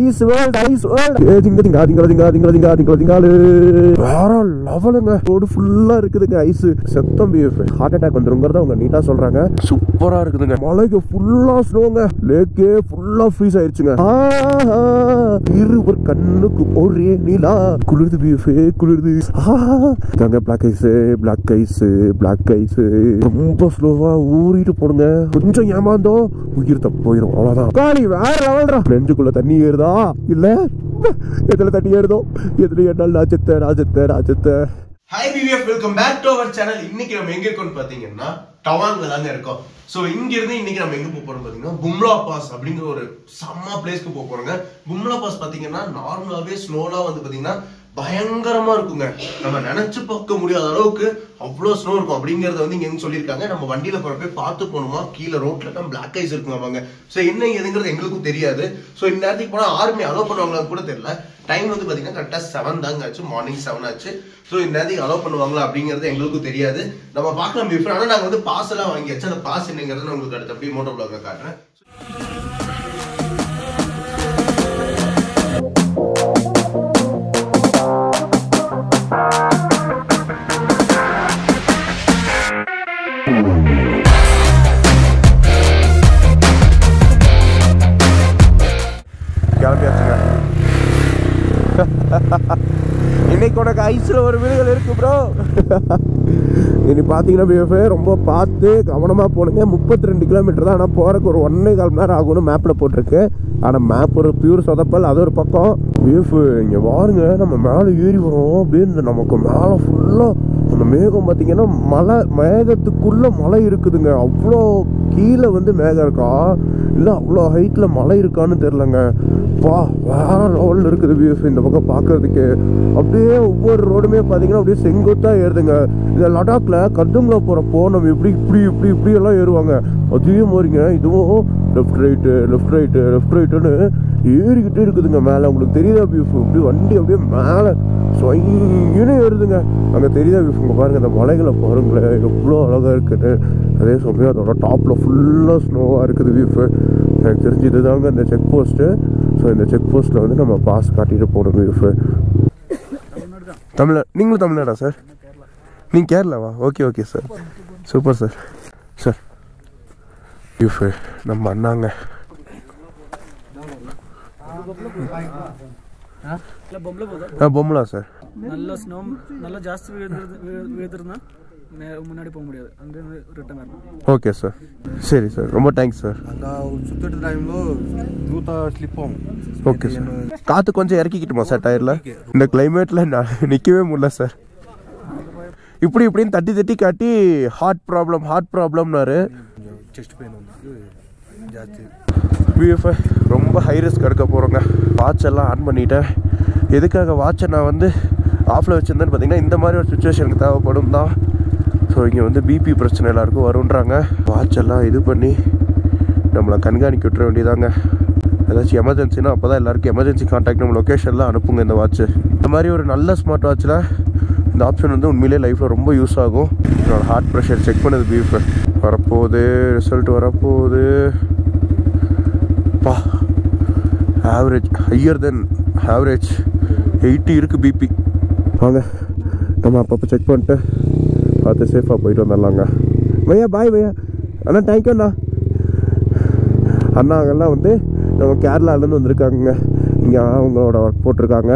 Ice world வேற லெவலுங்க. Road ஃபுல்லா இருக்குதுங்க ஐஸ். செத்தம் பிஎஃப் ஹார்ட் அட்டாக் வந்துருங்கிறத அவங்க நீட்டா சொல்றாங்க. சூப்பரா இருக்குதுங்க. மலைக்கு ஃபுல்லா ஸ்னோங்க. லேக்கே ஃபுல்லா ஃப்ரீஸ் ஆயிடுச்சுங்க. இருவர் கண்ணுக்கு ஒரே நிலா. குளிர்து பிஎஃப் குளிர்து. தாங்க பிளாக் ஐஸ் ரொம்ப ஸ்லோவா ஊறிட்டு போடுங்க. கொஞ்சம் ஏமாந்தோ உயிர் தப்பு போயிடும். அவ்வளவுதான். காலி வேற லெவல்ரா. நெஞ்சுக்குள்ள தண்ணி ஏறுதா இல்ல எதுல தண்ணி ஏறுதோ எதுல ஏறினாலும் ராஜத்தை. Hi PVF, welcome back to our channel. இன்னைக்கு நம்ம எங்க இருக்கோம்னு பாத்தீங்கன்னா டவாங்ல தாங்க இருக்கோம். சோ இங்க இருந்து இன்னைக்கு நம்ம எங்க போக போறோம் பாத்தீங்கன்னா பும்லா பாஸ் அப்படிங்கிற ஒரு செம்ம பிளேஸ்க்கு போக போறோங்க. பும்லா பாஸ் பாத்தீங்கன்னா நார்மலாவே ஸ்னோலாம் வந்து பாத்தீங்கன்னா பயங்கரமா இருக்குங்க. நம்ம நினைச்சு பார்க்க முடியாத அளவுக்கு அவ்வளவு ஸ்னோ இருக்கும் அப்படிங்கறத வந்து இங்க சொல்லியிருக்காங்க. நம்ம வண்டியில போறப்ப பார்த்து போகணுமா, கீழே ரோட்ல தான் பிளாக் ஐஸ் இருக்குங்க. சோ என்ன எதுங்கிறது எங்களுக்கும் தெரியாது. சோ இந்த நேரத்துக்கு போனா ஆர்மி அலோவ் பண்ணுவாங்களா கூட தெரியல. டைம் வந்து பாத்தீங்கன்னா கரெக்டா 7 தாங்க ஆச்சு, மார்னிங் 7 ஆச்சு. சோ இந்த நேரத்துக்கு அலோவ் பண்ணுவாங்களா அப்படிங்கிறது எங்களுக்கும் தெரியாது. நம்ம பார்க்கலாம் பிஃபோர். ஆனா நாங்க வந்து பாஸ் எல்லாம் வாங்கியாச்சு. அந்த பாஸ் என்னங்கிறத நான் உங்களுக்கு அடுத்த அப்படியே மோட்டோ ப்ளாக்ல காட்டுறேன். கிளம்பியாச்சுங்க. இன்னைக்கு உனக்கு ஐஸ்ல ஒரு வீடுகள் இருக்கு ப்ரோ. இனி பாத்தீங்கன்னா ரொம்ப பார்த்து கவனமா போனுங்க. 32 கிலோமீட்டர் தான். ஆனா போறதுக்கு ஒரு 1.25 மணி நேரம் ஆகும்னு மேப்ல போட்டிருக்கு. ஆனா மேப் ஒரு பியூர் சொதப்பல். அது ஒரு பக்கம். இங்க பாருங்க, நம்ம மேல ஏறி வரோம். அப்படியே நமக்கு மேல ஃபுல்லா அந்த மேகம் பாத்தீங்கன்னா மலை, மேகத்துக்குள்ள மலை இருக்குதுங்க. அவ்வளோ கீழே வந்து மேகம் இருக்கா இல்ல அவ்வளோ ஹைட்ல மலை இருக்கான்னு தெரியலங்க. வா வேற லெவல்ல இருக்குது வியூஸ். இந்த பக்கம் பாக்குறதுக்கு அப்படியே ஒவ்வொரு ரோடுமே பாத்தீங்கன்னா அப்படியே செங்குத்தா ஏறுதுங்க. இந்த லடாக்ல கர்துங்ல போறப்போ நம்ம இப்படி எல்லாம் ஏறுவாங்க. அதே மாதிரிங்க இதுவும் லெஃப்ட் ரைட்டுன்னு ஏறிக்கிட்டே இருக்குதுங்க மேல. உங்களுக்கு தெரியுதா வியூஸ்? இப்படி வண்டி அப்படியே மேல சொயின்னு ஏறுதுங்க. அங்க தெரியுதா வியூஸ்? உங்க பாருங்க அந்த மலைகளை பாருங்களேன் எவ்வளோ அழகா இருக்குன்னு. அதே சமயம் அதோட டாப்ல ஃபுல்லா ஸ்னோவா இருக்குது வியூஸ். எனக்கு தெரிஞ்சு இதுதாங்க இந்த செக் போஸ்ட்டு. ஸோ இந்த செக் போஸ்ட்டில் வந்து நம்ம பாஸ் காட்டிட்டு போகணும் வியூஸ். நீங்களும் தமிழ்நாடா சார்? நீங்கள் கேரளாவா? Okay sir, super sir. Views நம்ம அண்ணாங்க. பொம்பளா சார். நல்ல ஸ்னோ நல்ல ஜாஸ்தி வீழ்ந்துருந்தா முன்னாடி போக முடியாது. அங்கேருந்து ரிட்டர்ன் வரணும். ஓகே சார், சரி சார், ரொம்ப தேங்க்ஸ் சார். சுத்திட்டு டைம்ல ஜூத்தா ஸ்லிப் ஆகும். Okay sir. காற்று கொஞ்சம் இறக்கிக்கிட்டுமா சார் டயரில்? இந்த கிளைமேட்டில் நிற்கவே முடியல சார். இப்படின்னு தட்டி காட்டி ஹார்ட் ப்ராப்ளம்னாரு. செஸ்ட் பெயின் வந்து ஜாஸ்தி. பிஎஃப்ஐ ரொம்ப ஹை ரிஸ்க் எடுக்க போகிறோங்க. வாட்ச் எல்லாம் ஆன் பண்ணிட்டேன். எதுக்காக வாட்சை நான் வந்து ஆஃபில் வச்சுருந்தேன்னு பார்த்தீங்கன்னா இந்த மாதிரி ஒரு சுச்சுவேஷனுக்கு தேவைப்படும் தான். ஸோ இங்கே வந்து பிபி பிரச்சனை எல்லாருக்கும் வருன்றாங்க. வாட்ச் எல்லாம் இது பண்ணி நம்மளை கண்காணிக்க விட்டுற வேண்டியதாங்க. ஏதாச்சும் எமர்ஜென்சினா அப்போ தான் எல்லாருக்கும் எமர்ஜென்சி கான்டாக்ட் நம்ம லொக்கேஷன்லாம் அனுப்புங்க இந்த வாட்ச்சு. இந்த மாதிரி ஒரு நல்ல ஸ்மார்ட் வாட்சில் இந்த ஆப்ஷன் வந்து உண்மையிலே லைஃப்பில் ரொம்ப யூஸ் ஆகும். என்னோடய ஹார்ட் ப்ரெஷர் செக் பண்ணது பிஎஃப் வரப்போகுது, ரிசல்ட் வரப்போகுது. பா ஆவரேஜ் ஹையர் தென் ஆவரேஜ் 80 இருக்குது பிபி. வாங்க நம்ம அப்பப்போ செக் பண்ணிட்டு பார்த்து சேஃபாக போயிட்டு வந்துடலாங்க. பையா பாய் பையா. அண்ணா தேங்க்யூ அண்ணா. அண்ணாங்கெல்லாம் வந்து நம்ம கேரளாலேருந்து வந்திருக்காங்க. இங்கே அவங்களோட ஒர்க் போட்டிருக்காங்க.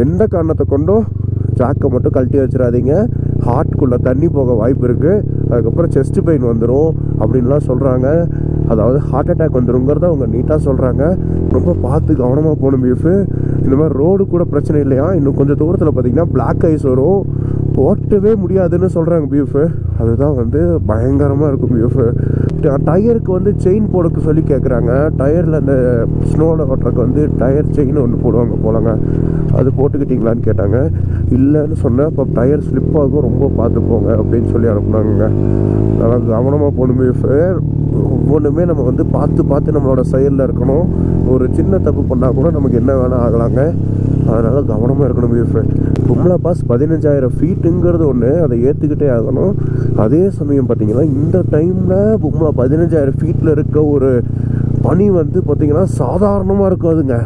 எந்த காரணத்தை கொண்டும் ஜாக்கை மட்டும் கழட்டி வச்சிடாதீங்க. ஹார்ட்குள்ளே தண்ணி போக வாய்ப்பு இருக்குது. அதுக்கப்புறம் செஸ்ட் பெயின் வந்துடும் அப்படின்லாம் சொல்கிறாங்க. அதாவது ஹார்ட் அட்டாக் வந்துருங்கிறத அவங்க நீட்டாக சொல்கிறாங்க. ரொம்ப பார்த்து கவனமாக போகணும் பிஎஃப். இந்த மாதிரி ரோடு கூட பிரச்சனை இல்லையா, இன்னும் கொஞ்சம் தூரத்தில் பார்த்தீங்கன்னா பிளாக் ஐஸ் வரும், ஓட்டவே முடியாதுன்னு சொல்கிறாங்க பிஎஃப். அதுதான் வந்து பயங்கரமாக இருக்கும் பிஎஃப். டயருக்கு வந்து செயின் போடக்கு சொல்லி கேட்குறாங்க. டயரில் அந்த ஸ்னோவில் ஓட்டுறக்கு வந்து டயர் செயின் ஒன்று போடுவாங்க போலங்க. அது போட்டுக்கிட்டீங்களான்னு கேட்டாங்க. இல்லைன்னு சொன்னேன். அப்போ டயர் ஸ்லிப் ஆகும், ரொம்ப பார்த்து போங்க அப்படின்னு சொல்லி அனுப்புனாங்க. நல்லா கவனமாக போகணும் பிஎஃப். ஒவ்வொன்றுமே நம்ம வந்து பார்த்து நம்மளோட செயலில் இருக்கணும். ஒரு சின்ன தப்பு பண்ணால் கூட நமக்கு என்ன வேணால் ஆகலாங்க. அதனால் கவனமாக இருக்கணும் பிஎஃப். பும்லா பாஸ் 15,000 ஃபீட்டுங்கிறது ஒன்று, அதை ஏற்றுக்கிட்டே ஆகணும். அதே சமயம் பார்த்தீங்கன்னா இந்த டைமில் பும்லா 15,000 ஃபீட்டில் இருக்க ஒரு பனி வந்து பார்த்தீங்கன்னா சாதாரணமாக இருக்காதுங்க,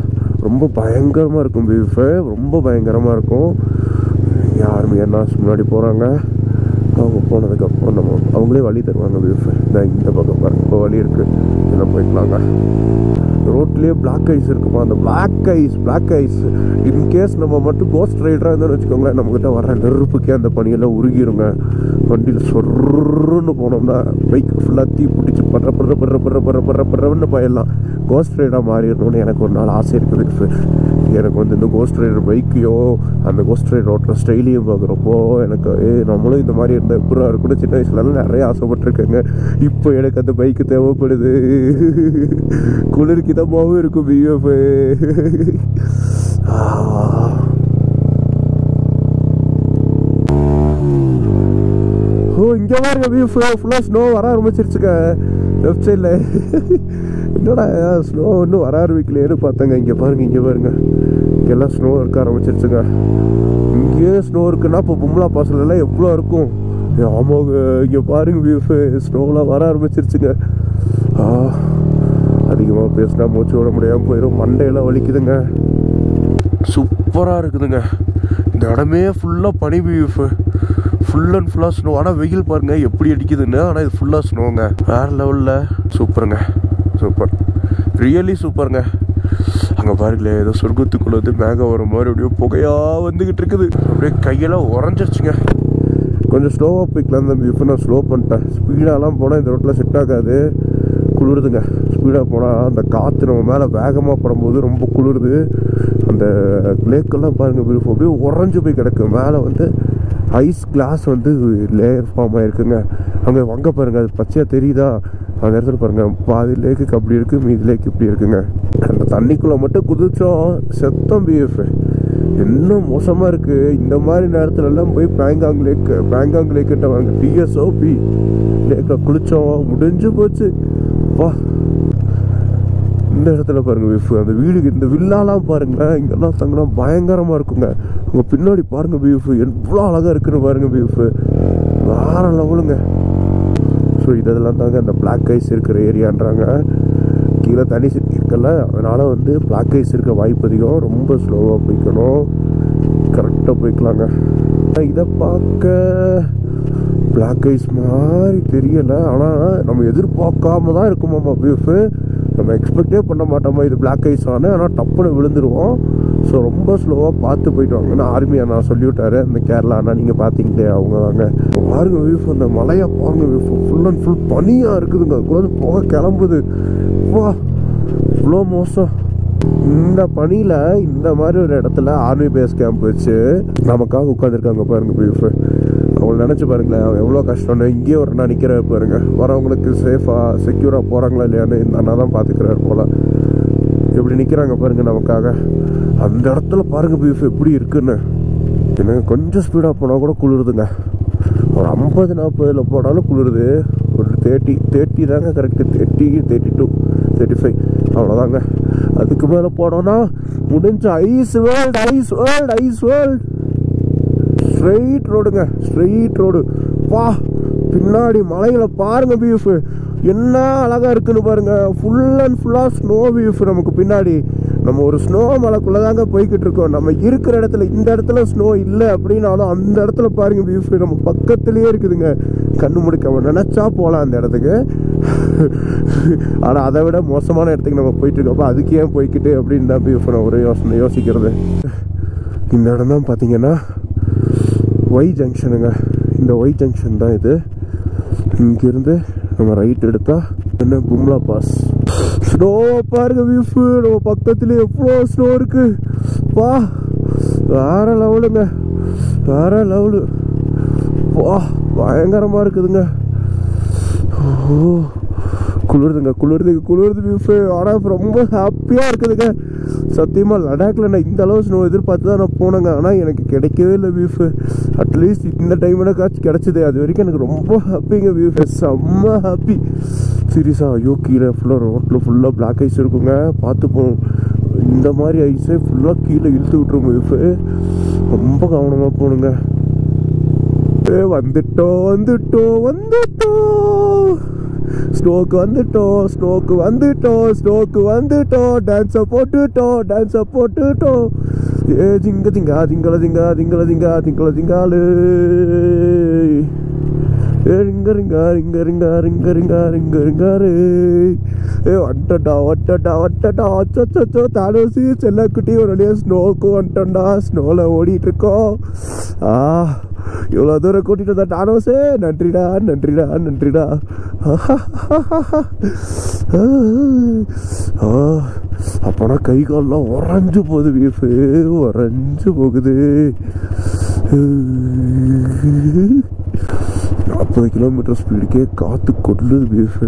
ரொம்ப பயங்கரமாக இருக்கும் பீஃபு, ரொம்ப பயங்கரமாக இருக்கும். யாருமே என்ன முன்னாடி போகிறாங்க, அவங்க போனதுக்கப்புறம் நம்ம அவங்களே வழி தருவாங்க பீஃபு. இந்த பக்கம் பாருங்க, இப்போ வழி இருக்குது, இதில் போய்க்கலாங்க. ரோட்லேயே பிளாக் ஐஸ் இருக்குமா, அந்த பிளாக் ஐஸ் இன்கேஸ் நம்ம மட்டும் கோஸ்ட் ரைடராக இருந்தாலும் வச்சுக்கோங்களேன், நம்மக்கிட்ட வர நெருப்புக்கே அந்த பனியெல்லாம் உருகிருங்க. வண்டியில் சொர்ன்னு போனோம்னா பைக் ஃபுல்லாக தீ பிடிச்சி படுறன்னு போயிடலாம். கோஸ்ட் ரைடாக மாறிடணும்னு எனக்கு ஒரு நாள் ஆசை இருக்குது. எனக்கு வந்து இந்த கோஸ்ட் ரைடர் பைக்கையோ அந்த கோஸ்ட் ரைடர் ஓட்டுற ஸ்டைலையும் பார்க்குறப்போ எனக்கு நம்மளும் இந்த மாதிரி இருந்த எப்படா இருக்கணும். சின்ன வயசுலலாம் நிறைய ஆசைப்பட்டிருக்கேங்க. இப்போ எனக்கு அந்த பைக்கு தேவைப்படுது. குளிருக்கு இதமாகவும் இருக்கும் பிஎஃப். ஓ இங்கே பாருங்க பிஎஃப், ஃபுல்லாக ஸ்னோ வர ஆரம்பிச்சிருச்சுங்க லெஃப்ட் சைடில். என்னடா ஸ்னோ இன்னும் வர ஆரம்பிக்கலையேன்னு பார்த்தேங்க. இங்கே பாருங்க இங்கெல்லாம் ஸ்னோ இருக்க ஆரம்பிச்சிருச்சுங்க. இங்கேயே ஸ்னோ இருக்குன்னா இப்போ பும்லா பாஸ்லாம் எவ்வளோ இருக்கும். ஆமாங்க, இங்கே பாருங்க பிஎஃப், ஸ்னோலாம் வர ஆரம்பிச்சிருச்சுங்க. அதிகமாக பேசினா மூச்சு விட முடியாமல் போயிடும், மண்டையெல்லாம் வலிக்குதுங்க. சூப்பராக இருக்குதுங்க இந்த இடமே. ஃபுல்லாக பனி பீஃப், ஃபுல் அண்ட் ஃபுல்லாக ஸ்னோ. ஆனால் வெயில் பாருங்கள் எப்படி அடிக்குதுன்னு. ஆனால் இது ஃபுல்லாக ஸ்னோங்க, வேறு லெவலில். சூப்பருங்க, சூப்பர், ரியலி சூப்பருங்க. அங்கே பாருங்களேன், ஏதோ சொர்க்கத்துக்குள்ளே வந்து மேகம் வர மாதிரி அப்படியே புகையாக வந்துக்கிட்டு இருக்குது. அப்படியே கையெல்லாம் உறைஞ்சிருச்சுங்க. கொஞ்சம் ஸ்லோவாக போய்க்கலாம் தான் பீஃப். நான் ஸ்லோ பண்ணிட்டேன். ஸ்பீடாலாம் போனால் இந்த ரோட்டில் செட் ஆகாது, குளிருதுங்க. ஸ்பீடாக போனால் அந்த காற்று நம்ம மேலே வேகமாக படும்போது ரொம்ப குளிருது. அந்த லேக்கெல்லாம் பாருங்கள் பீஃப், அப்படியே உறைஞ்சி போய் கிடக்கு. மேலே வந்து ஐஸ் கிளாஸ் வந்து லேயர் ஃபார்ம் ஆகிருக்குங்க. அங்கே பாருங்கள், அது பச்சையாக தெரியுதா? அந்த இடத்துல பாருங்கள், பாதி லேக்குக்கு அப்படி இருக்குது, மீதி லேக்கு இப்படி இருக்குங்க. அந்த தண்ணிக்குள்ளே மட்டும் குதிச்சோம், செத்தம் பிஎஃப். இன்னும் மோசமாக இருக்குது. இந்த மாதிரி நேரத்துலலாம் போய் பேங்காங் லேக்கிட்ட வாங்க, டிஎஸ்ஓபி லேக்கில் குளித்தோம், முடிஞ்சு போச்சு. வா, இந்த இடத்துல பாருங்கள் பீஃப், அந்த வீடுக்கு இந்த வில்லாலாம் பாருங்களேன், இங்கெல்லாம் தங்கினா பயங்கரமாக இருக்குங்க. அங்கே பின்னாடி பாருங்கள் பீஃப், எவ்வளோ அழகாக இருக்குன்னு பாருங்கள் பீஃப், வேற லெவலுங்க. ஸோ இதெல்லாம் தாங்க அந்த பிளாக் ஐஸ் இருக்கிற ஏரியான்றாங்க. கீழே தனி சிட்டி இருக்குல்ல, அதனால் வந்து பிளாக் ஐஸ் இருக்க வாய்ப்பு அதிகம். ரொம்ப ஸ்லோவாக போய்க்கணும், கரெக்டாக போய்க்கலாங்க. இதை பார்க்க பிளாக் ஐஸ் மாதிரி தெரியலை, ஆனால் நம்ம எதிர்பார்க்காம தான் இருக்குமாம்மா பீஃபு. நம்ம எக்ஸ்பெக்டே பண்ண மாட்டோமா இது பிளாக் ஐஸ் ஆனால் டப்புன்னு விழுந்துருவோம். ஸோ ரொம்ப ஸ்லோவாக பார்த்து போயிட்டு வாங்கன்னா ஆர்மியை நான் சொல்லிவிட்டாரு. அந்த கேரளா அண்ணா நீங்கள் பார்த்தீங்களே, அவங்க தாங்க. பாருங்க வீஃப், அந்த மலையை பாருங்க வீஃப், ஃபுல் அண்ட் ஃபுல் பனியாக இருக்குதுங்க. அதுக்குள்ள போக கிளம்புது. வா, இவ்வளோ மோசம். இந்த பனியில் இந்த மாதிரி ஒரு இடத்துல ஆர்மி பேஸ் கேம்ப் வச்சு நமக்காக உட்காந்துருக்காங்க பாருங்க பீஃப். அவங்க நினச்சி பாருங்களேன் எவ்வளோ கஷ்டம்னு. இங்கேயே ஒரு அண்ணா நிற்கிற பாருங்க, வரவங்களுக்கு சேஃபாக செக்யூராக போகிறாங்களா இல்லையான்னு இந்த அண்ணா தான் பார்த்துக்கிறாரு போல். எப்படி நிற்கிறாங்க பாருங்க நமக்காக. அந்த இடத்துல பாருங்க பீஃப் எப்படி இருக்குன்னு. எனக்கு கொஞ்சம் ஸ்பீடாக போனால் கூட குளிருதுங்க. ஒரு 50-40 போனாலும் குளிருது. ஒரு 30 தாங்க கரெக்டு. 30, 32, 35 அவ்வளோதாங்க. அதுக்கு மேலே போனோன்னா முடிஞ்ச ஐஸ் வேர்ல்டு. ஸ்ட்ரெயிட் ரோடுங்க, ஸ்ட்ரெயிட் ரோடு. வா, பின்னாடி மலைகளை பாருங்க பீஃப், என்ன அழகா இருக்குன்னு பாருங்க. ஃபுல் அண்ட் ஃபுல்லாக ஸ்னோ பீஃப். நமக்கு பின்னாடி நம்ம ஒரு ஸ்னோ மலைக்குள்ளே தாங்க போய்கிட்டு இருக்கோம். நம்ம இருக்கிற இடத்துல இந்த இடத்துல ஸ்னோ இல்லை அப்படின்னாலும் அந்த இடத்துல பாருங்க பீஃப் நம்ம பக்கத்துலேயே இருக்குதுங்க. கண்ணு முடிக்க நினச்சா போகலாம் அந்த இடத்துக்கு. ஆனால் அதை விட மோசமான இடத்துக்கு நம்ம போயிட்டு இருக்கோம். அதுக்கு ஏன் போய்கிட்டு அப்படின்னு தான் பீஃப் நான் ஒரே யோசிக்கிறது. இந்த இடம் தான் பார்த்தீங்கன்னா ஒய் ஜங்ஷனுங்க. இந்த ஒய் ஜங்ஷன் தான் இது. இங்கிருந்து நம்ம ரைட் எடுத்தா என்ன பும்லா பாஸ். ஸ்னோ பாருங்க பீஃப், நம்ம பக்கத்துல எவ்வளோ ஸ்னோ இருக்கு. வா, வேற லெவலுங்க, வேற லெவலு. வா, பயங்கரமா இருக்குதுங்க. ஓ, குளிருது பீஃப். ஆனால் ரொம்ப ஹாப்பியாக இருக்குதுங்க. சத்தியமாக லடாக்கில் நான் இந்த அளவு ஸ்னோ எதிர்பார்த்து தான் நான் போனேங்க. ஆனால் எனக்கு கிடைக்கவே இல்லை பீஃப். அட்லீஸ்ட் இந்த டைமில் காய்ச்சி கிடச்சிது. அது வரைக்கும் எனக்கு ரொம்ப ஹாப்பிங்க பீஃப், செம்ம ஹாப்பி சீரியஸாக. ஐயோ, கீழே ஃபுல்லாக ரோட்டில் ஃபுல்லாக பிளாக் ஐஸ் இருக்குங்க, பார்த்துப்போம். இந்த மாதிரி ஐஸே ஃபுல்லாக கீழே இழுத்து விட்டுரும் பீஃப். ரொம்ப கவனமாக போகணுங்க. வந்துட்டோம். ஸ்னோக்கு வந்துட்டோம், ஸ்னோக்கு வந்துட்டோம், ஸ்னோக்கு வந்துட்டோம், டான்ஸை போட்டுட்டோம். ஏ ஜிங்க ஜிங்கா ஜிங்கல ஜிங்கா ஜிங்கல ஜிங்கா ஜிங்கல ஜிங்காலு. ஏ ரிங்க ரிங்கா ரிங்க ரிங்கா ரிங்க ரிங்கா ரிங்க ரிங்காரு. ஏ வட்டடா வட்டடா வட்டடா அச்சோ தானோசி செல்லக்குட்டி ஒரு வழியாக ஸ்னோக்கு வந்துட்டோம்டா. ஸ்னோவில் ஓடிட்டு இருக்கோம். இவ்வளோ தூரம் கூட்டிட்டு வந்தா டானோஸே, நன்றிடா நன்றிடா நன்றிடா. அப்போனா கை கால்லாம் உறைஞ்சு போகுது, வீஃபு உறைஞ்சு போகுது. 40 கிலோமீட்டர் ஸ்பீடுக்கே காற்று கொள்ளுது பீஃபு.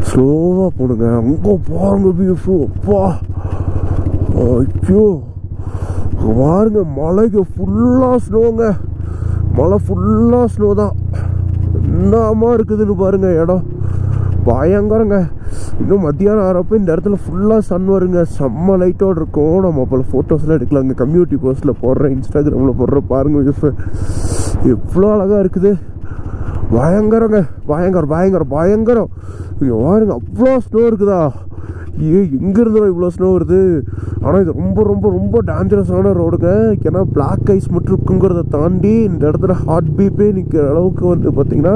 ஸ்லோவாக போடுங்க. அங்கே பாருங்க பீஃபு, அப்பா ஐயோ பாருங்க. மலைக்கு ஃபுல்லாக ஸ்னோங்க, மலை ஃபுல்லாக ஸ்னோ தான். என்னமா இருக்குதுன்னு பாருங்க இடம், பயங்கரங்க. இன்னும் மத்தியானம் ஆகிறப்ப இந்த இடத்துல ஃபுல்லாக சன் வருங்க, செம்ம லைட்டோடு இருக்கும். நம்ம அப்போ ஃபோட்டோஸ்லாம் எடுக்கலாங்க, கம்யூனிட்டி போஸ்ட்டில் போடுறேன், இன்ஸ்டாகிராமில் போடுறேன். பாருங்க பீஃபு எவ்வளோ அழகாக இருக்குது. பயங்கரங்க, பயங்கரம். இங்கே பாருங்க அவ்வளோ ஸ்னோ இருக்குதா. எங்கேருந்து இவ்வளோ ஸ்னோ வருது. ஆனால் இது ரொம்ப டேஞ்சரஸான ரோடுங்க. ஏன்னா பிளாக் ஐஸ் மட்டும் இருக்குங்கிறத தாண்டி இந்த இடத்துல ஹார்ட் பீப்பே நிற்கிற அளவுக்கு வந்து பார்த்திங்கன்னா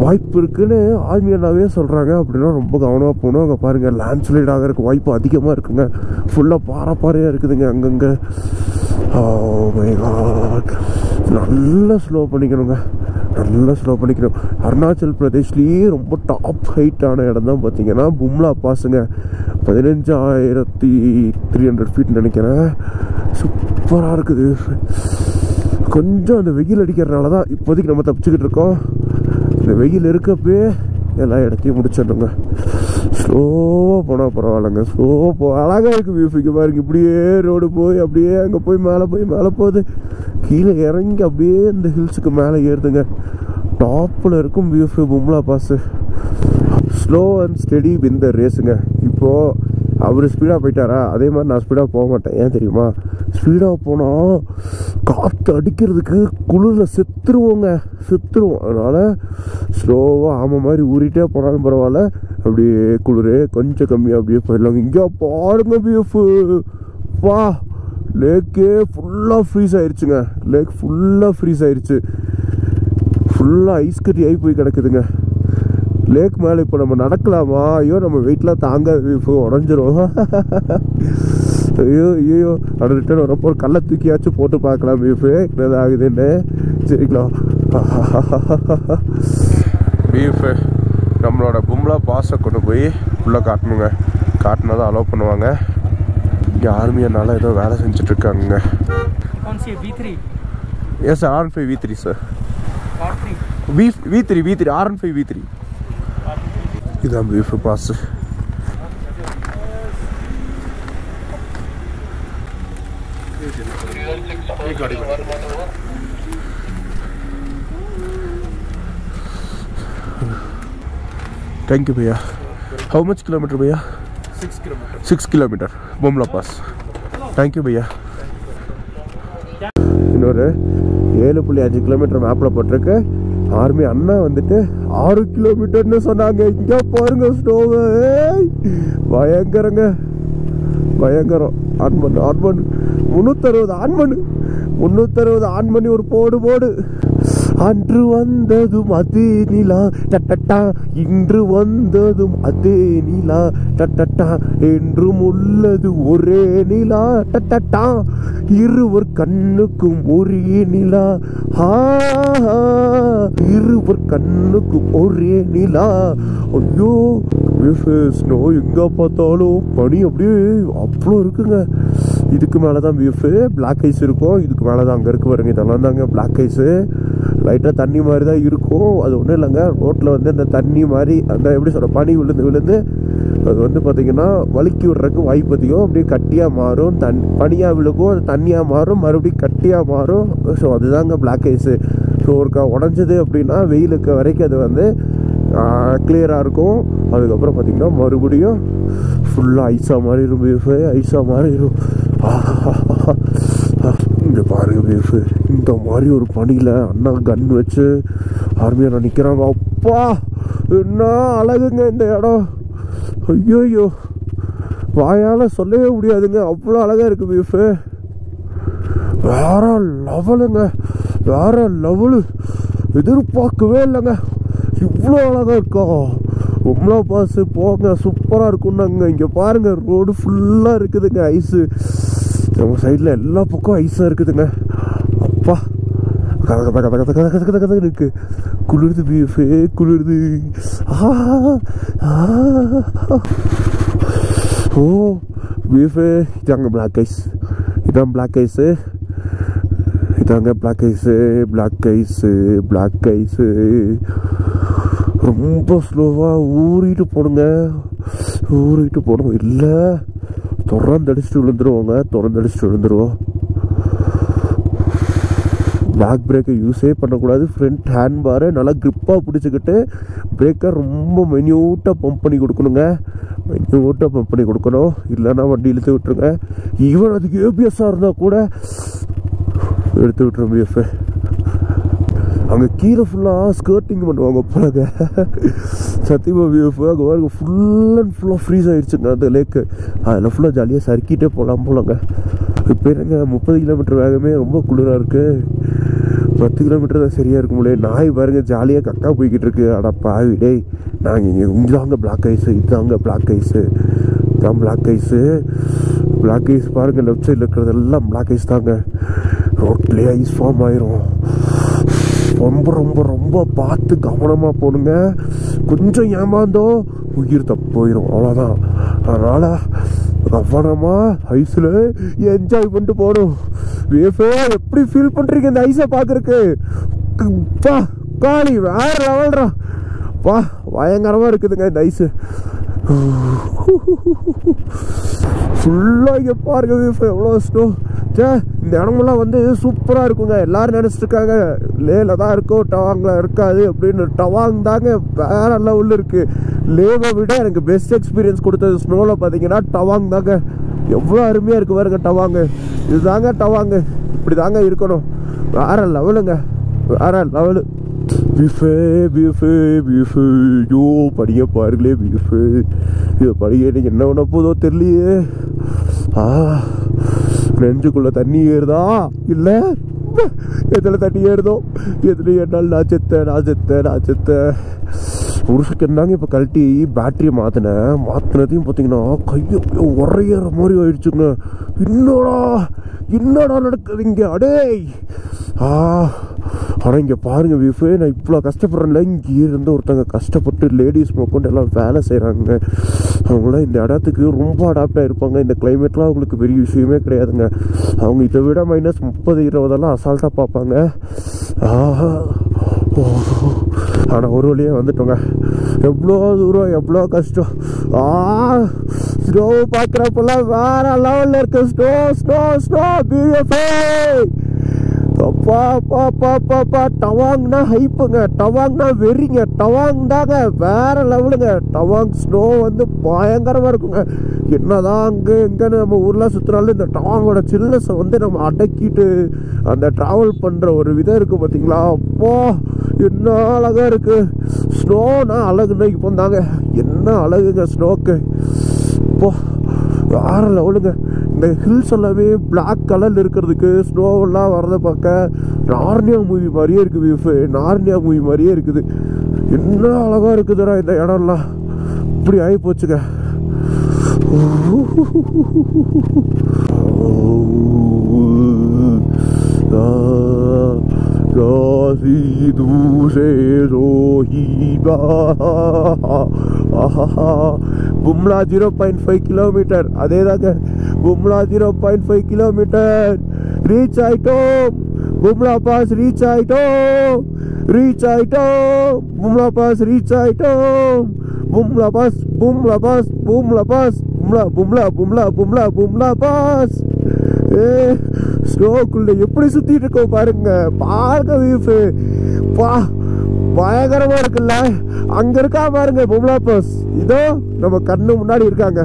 வாய்ப்பு இருக்குன்னு ஆர்மி அண்ணாவே சொல்கிறாங்க. அப்படின்னா ரொம்ப கவனமாக போகணும். அங்கே பாருங்கள் லேண்ட்ஸ்லைட் ஆகிறதுக்கு வாய்ப்பு அதிகமாக இருக்குங்க. ஃபுல்லாக பாறையாக இருக்குதுங்க அங்கங்கே. நல்லா ஸ்லோ பண்ணிக்கணுங்க, நல்லா ஸ்லோ பண்ணிக்கணும். அருணாச்சல் பிரதேஷ்லேயே ரொம்ப டாப் ஹைட்டான இடம் தான் பார்த்தீங்கன்னா பும்லா பாஸுங்க. 15,300 ஃபீட் நினைக்கிறேன். சூப்பராக இருக்குது. கொஞ்சம் அந்த வெயில் அடிக்கிறதுனால தான் இப்போதைக்கு நம்ம தப்பிச்சுக்கிட்டு இருக்கோம். இந்த வெயில் இருக்கப்பே எல்லா இடத்தையும் முடிச்சிடணுங்க. ஸ்லோவாக போனால் பரவாயில்லைங்க, ஸ்லோவாக அழகாக இருக்குது வியூஃபுக்கு பாருங்க. இப்படியே ரோடு போய் அப்படியே அங்கே போய் மேலே போகுது, கீழே இறங்கி அப்படியே இந்த ஹில்ஸுக்கு மேலே ஏறுதுங்க. டாப்பில் இருக்கும் view Bumla pass. Slow and steady win the ரேஸுங்க. இப்போது அவர் ஸ்பீடாக போயிட்டாரா, அதே மாதிரி நான் ஸ்பீடாக போக மாட்டேன். ஏன் தெரியுமா, ஸ்பீடாக போனால் காற்று அடிக்கிறதுக்கு குளிரில் செத்துருவோம். அதனால் ஸ்லோவாக ஆமாம் மாதிரி ஊறிட்டே போனாலும் பரவாயில்ல, அப்படியே குளிர் கொஞ்சம் கம்மியாக அப்படியே போயிடலாங்க. இங்கே பாருங்க வியூஃபு, வா லேக்கே ஃபுல்லாக ஃப்ரீஸ் ஆயிடுச்சுங்க. லேக் ஃபுல்லாக ஃப்ரீஸ் ஆயிடுச்சு, ஃபுல்லாக ஐஸ் கட்டி ஆகி போய் கிடக்குதுங்க. லேக் மேலே இப்போ நம்ம நடக்கலாமா? ஐயோ நம்ம வெயிட்லாம் தாங்காது, உடஞ்சிரும். ஐயோ அது ரிட்டர்ன் வரப்போ ஒரு கல்லை தூக்கியாச்சும் போட்டு பார்க்கலாம் பீஃபு என்னது ஆகுதுன்னு. சரிங்களா, பீஃபு நம்மளோட பும்லா பாஸை கொண்டு போய் உள்ளே காட்டணுங்க. காட்டினா தான் அலோவ் பண்ணுவாங்க. இங்கே ஆர்மியனால ஏதோ வேலை செஞ்சுட்ருக்காங்க. Yes sir, R15 V3 sir. V3 R15 V3 இதான் பீஃபு பாஸு. Thank you भैया. How much kilometer भैया? 6 kilometer Bumla pass. Thank you भैया. இன்னொரு 7.5 கிலோமீட்டர் மேப்பில் போட்டிருக்கு. ஆர்மி அண்ணா வந்துட்டு 6 கிலோமீட்டர்னு சொன்னாங்க. இங்கே பாருங்க ஸ்னோவை, பயங்கரங்க, பயங்கரம். ஆன் பண்ணு 360 ஆன் பண்ணி ஒரு போடு. அன்று வந்ததும் அதே நிலா டட்டா, இன்று வந்ததும் அதே நிலா டட்டா, என்றும் உள்ளது ஒரே நிலா டட்டா, இருவர் கண்ணுக்கும் ஒரே நிலா, இருவர் கண்ணுக்கும் ஒரே நிலா. ஐயோ ஸ்னோ எங்க பார்த்தாலும் பனி அப்படியே அவ்வளோ இருக்குங்க. இதுக்கு மேலே தான் வியூஃபு பிளாக் ஐஸ் இருக்கும். இதுக்கு மேலே தான் அங்கே இருக்கு பாருங்க, இதெல்லாம் தாங்க பிளாக் ஐஸு. லைட்டாக தண்ணி மாதிரி தான் இருக்கும். அது ஒன்றும் இல்லைங்க, ரோட்டில் வந்து இந்த தண்ணி மாதிரி அந்த எப்படி சொல்கிற பனி விழுந்து அது வந்து பார்த்திங்கன்னா வலிக்கி விடுறதுக்கு வாய்ப்பு அதிகம். அப்படியே கட்டியாக மாறும், பனியாக விழுக்கும், அது தண்ணியாக மாறும், மறுபடியும் கட்டியாக மாறும். ஸோ அதுதாங்க பிளாக் ஐஸு. ஸோ ஒருக்கா உடஞ்சது அப்படின்னா வெயிலுக்கு வரைக்கும் அது வந்து கிளியராக இருக்கும். அதுக்கப்புறம் பார்த்திங்கன்னா மறுபடியும் ஃபுல்லாக ஐஸாக மாறிடும் பீஃபு, ஐஸாக மாறிடும். இங்கே பாருங்க பீஃபு, இந்த மாதிரி ஒரு பனியில் அண்ணா கன் வச்சு ஆர்மியாக நிற்கிறாங்க. அப்பா என்ன அழகுங்க இந்த இடம். ஐயோ வாயால் சொல்லவே முடியாதுங்க, அவ்வளோ அழகாக இருக்குது வியூஃபு. வேற லெவலுங்க, வேற லெவலு. எதிர்பார்க்கவே இல்லைங்க இவ்வளோ அழகாக இருக்கா. பும்லா பாஸ் போங்க, சூப்பராக இருக்குன்னாங்க. இங்கே பாருங்கள் ரோடு ஃபுல்லாக இருக்குதுங்க ஐஸு. நம்ம சைடில் எல்லா பக்கம் ஐஸாக இருக்குதுங்க. அப்பா கதை இருக்கு, குளிருது பீஃபே குளிருது. ஓ பீஃபே இதாங்க பிளாக் ஐஸ், இதான் பிளாக் ஐஸு, இதாங்க black ice, black ice, black ice. ரொம்ப ஸ்லோவாக ஊறிட்டு போடுங்க, ஊறிட்டு போடணும். இல்லை திறந்தடிச்சிட்டு விழுந்துருவோங்க, திறந்தடிச்சிட்டு விழுந்துருவோம். பேக் பிரேக்கை யூஸே பண்ணக்கூடாது. ஃப்ரண்ட் ஹேண்ட் பாரை நல்லா க்ரிப்பாக பிடிச்சிக்கிட்டு பிரேக்கை ரொம்ப மெனியூட்டாக பம்ப் பண்ணி கொடுக்கணுங்க, மெனியூட்டாக பம்ப் பண்ணி கொடுக்கணும். இல்லைன்னா வண்டி இழுத்து விட்டுருங்க. ஈவன் அதுக்கு ஏபிஎஸ்ஸாக இருந்தால் கூட எடுத்து விட்டுரும் பிஎஃப். அங்கே கீழே ஃபுல்லாக ஸ்கர்ட்டிங் பண்ணுவாங்க போலங்க சத்தியமா பிஎஃப். அங்கே பாருங்க ஃபுல் அண்ட் ஃபுல்லாக ஃப்ரீஸ் ஆகிடுச்சுங்க அந்த லேக்கு. அதில் ஃபுல்லாக ஜாலியாக சறுக்கிட்டே போகலாம் போலங்க. இப்போ என்னங்க 30 கிலோமீட்டர் வேகமே ரொம்ப குளிராக இருக்குது. 10 கிலோமீட்டர் தான் சரியாக இருக்க முடியாது. நாய் பாருங்க ஜாலியாக கக்கா போய்கிட்டு இருக்கு. அட பாவி டேய், நாங்கள் இங்கே இங்கேதாங்க பிளாக் ஐஸு, இதுதாங்க பிளாக் ஐஸு, இதுதான் பிளாக் ஐஸு. பிளாக் ஐஸ் பாருங்கள், லெஃப்ட் சைடில் இருக்கிறதெல்லாம் பிளாக் ஐஸ் தாங்க. ரோட்லேயே ஐஸ் ஃபார்ம் ஆயிரும். ரொம்ப ரொம்ப ரொம்ப பார்த்து கவனமாக போகணுங்க. கொஞ்சம் ஏமாந்தோ உயிர் தப்பு போயிடும், அவ்வளோதான். அதனால் கவனமாக ஐஸில் என்ஜாய் பண்ணிட்டு போகணும். வேஃபே எப்படி ஃபீல் பண்ணுறீங்க இந்த ஐஸை பார்க்குறக்கு? பா காலி வேற லெவல்ரா, பா பயங்கரமாக இருக்குதுங்க இந்த ஐஸு. ஃபுல்லாக இங்கே பாருங்க வேஃபே எவ்வளோ ஸ்னோ. சே இந்த இடமெல்லாம் வந்து சூப்பராக இருக்குங்க. எல்லோரும் நினச்சிட்டு இருக்காங்க லேல தான் இருக்கும், டவாங்கில் இருக்காது அப்படின்னு. டவாங் தாங்க வேற லெவலில் இருக்குது. லேவை விட எனக்கு பெஸ்ட் எக்ஸ்பீரியன்ஸ் கொடுத்தது ஸ்னோவில் பார்த்தீங்கன்னா டவாங் தாங்க. எவ்வளோ அருமையாக இருக்குது பாருங்க டவாங்கு. இதுதாங்க டவாங்கு, இப்படி தாங்க இருக்கணும். வேற லெவலுங்க, வேற லெவலு. பீஃபே பீஃபே பீஃபு. ஐயோ படிய பாருங்களே பீஃபு, இது படிய எனக்கு என்ன பண்ண போதோ தெரியலையே. நெஞ்சுக்குள்ள தண்ணி ஏறுதா இல்லை எதில் தண்ணி ஏறுதோ, எதில் ஏறினாலும் நான் செத்தேன், நான் செத்தேன், நான் செத்தேன். ஒரு செகண்ட் தாங்க இப்போ கழட்டி பேட்டரியை மாற்றினதையும் பார்த்தீங்கன்னா கையை உரையிற மாதிரி ஆயிடுச்சுங்க. என்னடா நடக்குது இங்கே அடே. ஆனால் இங்கே பாருங்கள் வீஃபு, நான் இவ்வளோ கஷ்டப்படுறேன்ல. இங்கே இருந்து ஒருத்தங்க கஷ்டப்பட்டு லேடிஸ் கொண்டு எல்லாம் வேலை செய்கிறாங்க. அவங்களாம் இந்த இடத்துக்கு ரொம்ப அடாப்ட் ஆகிருப்பாங்க. இந்த கிளைமேட்லாம் அவங்களுக்கு பெரிய விஷயமே கிடையாதுங்க. அவங்க இதை விட -30-20 அசால்ட்டாக பார்ப்பாங்க. ஆனால் ஒரு வழியே வந்துட்டோங்க. எவ்வளோ தூரம், எவ்வளோ கஷ்டம். ஸ்னோ பார்க்குறப்பெல்லாம் வேற லெவலில் இருக்கு. Snow snow snow PFA. அப்பா அப்பா அப்பா அப்பா அப்பா. டவாங்னா ஹைப்புங்க, டவாங்னா வெறிங்க, டவாங் தாங்க வேற லெவலுங்க. டவாங் ஸ்னோ வந்து பயங்கரமாக இருக்குங்க. என்னதான் அங்கே எங்கன்னு நம்ம ஊர்லாம் சுற்றுனாலும் இந்த டவாங்கோட சில்னஸை வந்து நம்ம அடக்கிட்டு அந்த ட்ராவல் பண்ணுற ஒரு விதம் இருக்குது பார்த்தீங்களா. அப்போ என்ன அழகாக இருக்குது. ஸ்னோனா அழகுன்னா இப்போ தாங்க என்ன அழகுங்க ஸ்னோக்கு. இப்போ வேற லெவலுங்க. இந்த ஹில்ஸ் எல்லாமே பிளாக் கலரில் இருக்கிறதுக்கு ஸ்னோவெல்லாம் வரதை பார்க்க நார்னியா மூவி மாதிரியே இருக்குது வீஃபு, நார்னியா மூவி மாதிரியே இருக்குது. என்ன அழகாக இருக்குதுடா இந்த இடம்லாம். இப்படி ஆகி போச்சுங்க. பும்லா 0.5 கிலோமீட்டர், அதே தாங்க பும்லா 0.5 கிலோமீட்டர். ரீச் ஆயிட்டோம், பும்லா பாஸ் ரீச் ஆயிட்டோம், ரீச் ஆயிட்டோம், பும்லா பாஸ் ரீச் ஆயிட்டோம். பும்லா பாஸ், பும்லா பாஸ், பும்லா பாஸ், பும்லா பும்லா பும்லா பும்லா பும்லா பாஸ். ஸ்னோக்குள்ள எப்படி சுத்திட்டு இருக்கோம் பாருங்க, பாருங்க வீஃபு. பா பயங்கரமா இருக்குல்ல. அங்க இருக்கா பாருங்க பும்லா பாஸ். இதோ நம்ம கண்ணு முன்னாடி இருக்காங்க,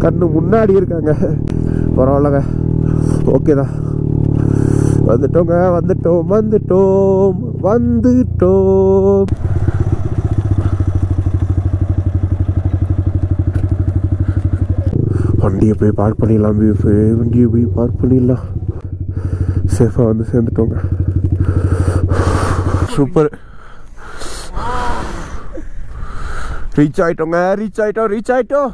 கண்ணு முன்னாடி இருக்காங்க. பரவாயில்லங்க, ஓகேதான். வந்துட்டோங்க, வந்துட்டோம் வந்துட்டோம் வந்துட்டோம். வண்டியை போய் பார்க் பண்ணிடலாம் பிஎஃப், வண்டியை போய் பார்க் பண்ணிடலாம். சேஃபாக வந்து சேர்ந்துட்டோங்க. சூப்பர், ரீச் ஆகிட்டோங்க, ரீச் ஆகிட்டோம்.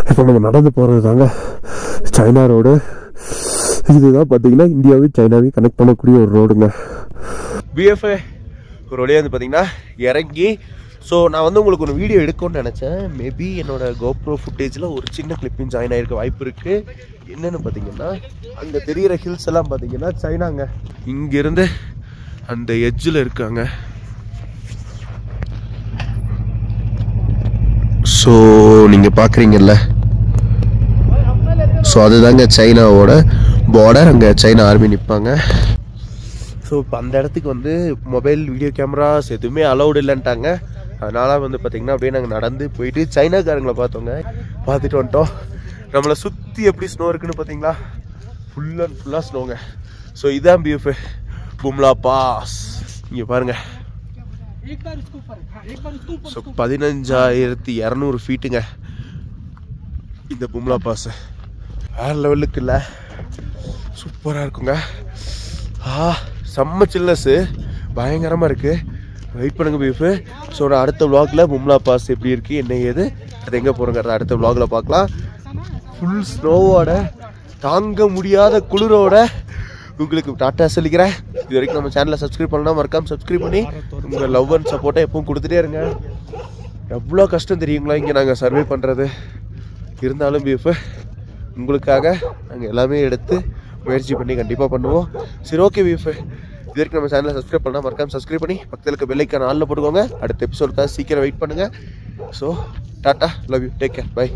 இப்போ நம்ம நடந்து போகிறது தாங்க சைனா ரோடு. இதுதான் பார்த்தீங்கன்னா இந்தியாவையும் சைனாவையும் கனெக்ட் பண்ணக்கூடிய ஒரு ரோடுங்க. பிஎஃப் ஒரு வழியாக வந்து பார்த்தீங்கன்னா இறங்கி, ஸோ நான் வந்து உங்களுக்கு ஒரு வீடியோ எடுக்கணும்னு நினச்சேன். மேபி என்னோட கோப்ரோ ஃபுட்டேஜில் ஒரு சின்ன கிளிப்பிங் ஜாயின் ஆகிருக்க வாய்ப்பு இருக்குது. என்னென்னு பார்த்தீங்கன்னா அங்கே தெரிகிற ஹில்ஸ் எல்லாம் பார்த்தீங்கன்னா சைனாங்க. இங்கேருந்து அந்த எட்ஜில் இருக்காங்க. ஸோ நீங்கள் பார்க்குறீங்கல்ல, ஸோ அதுதாங்க சைனாவோட பார்டர். அங்கே சைனா ஆர்மி நிற்பாங்க. ஸோ இப்போ அந்த இடத்துக்கு வந்து மொபைல் வீடியோ கேமராஸ் எதுவுமே அலௌடு இல்லைன்ட்டாங்க. அதனால் வந்து பார்த்திங்கன்னா அப்படியே நாங்கள் நடந்து போயிட்டு சைனாக்காரங்களை பார்த்தோங்க. பார்த்துட்டு வந்துட்டோம். நம்மளை சுற்றி எப்படி ஸ்னோ இருக்குன்னு பார்த்தீங்களா, ஃபுல் அண்ட் ஃபுல்லாக ஸ்னோங்க. ஸோ இதான் பிஎஃப் பும்லா பாஸ். இங்கே பாருங்கள். ஸோ 15,200 ஃபீட்டுங்க இந்த பும்லா பாஸ். வேறு லெவலுக்கு இல்லை, சூப்பராக இருக்குங்க. செம்ம சில்னஸ்ஸு, பயங்கரமாக இருக்குது. வெயிட் பண்ணுங்க பீஃபு. ஸோ நான் அடுத்த விளாகில் பும்லா பாஸ் எப்படி இருக்குது, என்ன ஏது, அது எங்கே போகிறோங்கிறத அடுத்த விளாகில் பார்க்கலாம். ஃபுல் ஸ்னோவோட, தாங்க முடியாத குளிரோட உங்களுக்கு டாட்டா சொல்லிக்கிறேன். இது வரைக்கும் நம்ம சேனலை சப்ஸ்கிரைப் பண்ணலாம், மறக்காமல் சப்ஸ்கிரைப் பண்ணி உங்கள் லவ் அண்ட் சப்போர்ட்டை எப்பவும் கொடுத்துட்டே இருங்க. எவ்வளோ கஷ்டம் தெரியுங்களா இங்கே நாங்கள் சர்வே பண்ணுறது. இருந்தாலும் பீஃபு உங்களுக்காக நாங்கள் எல்லாமே எடுத்து முயற்சி பண்ணி கண்டிப்பாக பண்ணுவோம். சரி, ஓகே பீஃபு. இது வரைக்கும் நம்ம சேனலை சப்ஸ்கிரைப் பண்ணலாம், மறக்காமல் சப்ஸ்கிரைப் பண்ணி பக்கத்தில் இருக்க பெல் ஐக்கான் ஆல்ல போட்டுக்கோங்க. அடுத்த எபிசோடுக்காக சீக்கிரம் வெயிட் பண்ணுங்கள். So tata, love you, take care, by.